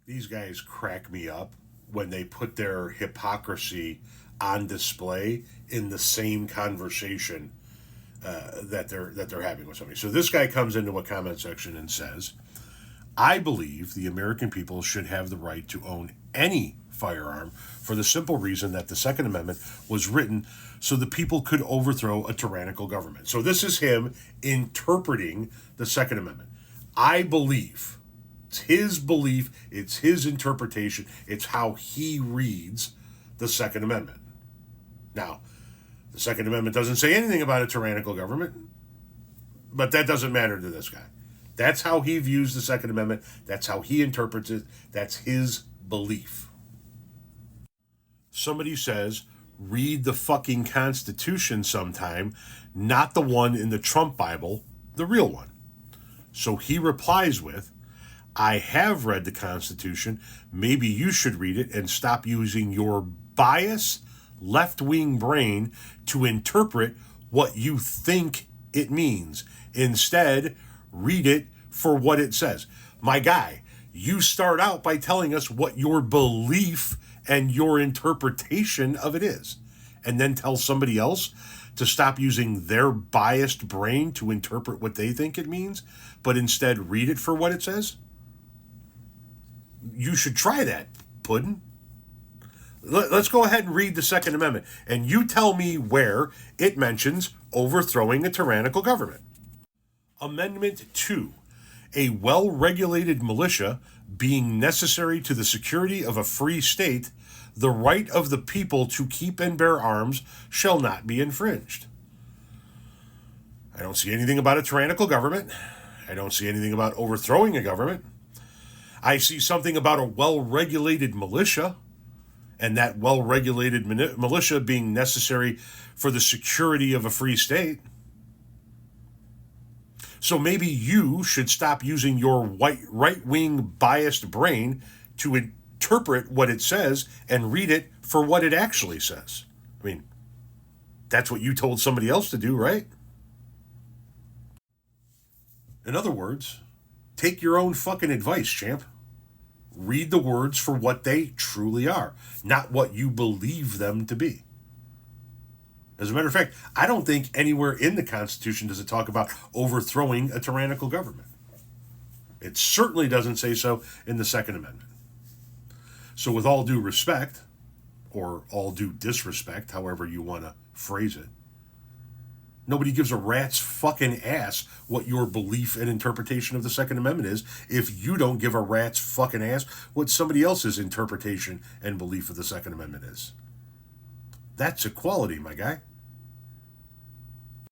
These guys crack me up when they put their hypocrisy on display in the same conversation that they're having with somebody. So this guy comes into a comment section and says, "I believe the American people should have the right to own any firearm for the simple reason that the Second Amendment was written so the people could overthrow a tyrannical government." So this is him interpreting the Second Amendment. I believe. It's his belief, it's his interpretation, it's how he reads the Second Amendment. Now, the Second Amendment doesn't say anything about a tyrannical government, but that doesn't matter to this guy. That's how he views the Second Amendment. That's how he interprets it. That's his belief. Somebody says, read the fucking Constitution sometime, not the one in the Trump Bible, the real one. So he replies with, I have read the Constitution. Maybe you should read it and stop using your biased left-wing brain to interpret what you think it means. Instead, read it for what it says. My guy, you start out by telling us what your belief and your interpretation of it is, and then tell somebody else to stop using their biased brain to interpret what they think it means, but instead read it for what it says? You should try that, Puddin'. Let's go ahead and read the Second Amendment, and you tell me where it mentions overthrowing a tyrannical government. Amendment 2. A well-regulated militia being necessary to the security of a free state, the right of the people to keep and bear arms shall not be infringed. I don't see anything about a tyrannical government. I don't see anything about overthrowing a government. I see something about a well-regulated militia, and that well-regulated militia being necessary for the security of a free state. So maybe you should stop using your right-wing biased brain to interpret what it says and read it for what it actually says. I mean, that's what you told somebody else to do, right? In other words, take your own fucking advice, champ. Read the words for what they truly are, not what you believe them to be. As a matter of fact, I don't think anywhere in the Constitution does it talk about overthrowing a tyrannical government. It certainly doesn't say so in the Second Amendment. So with all due respect, or all due disrespect, however you want to phrase it, nobody gives a rat's fucking ass what your belief and interpretation of the Second Amendment is if you don't give a rat's fucking ass what somebody else's interpretation and belief of the Second Amendment is. That's equality, my guy.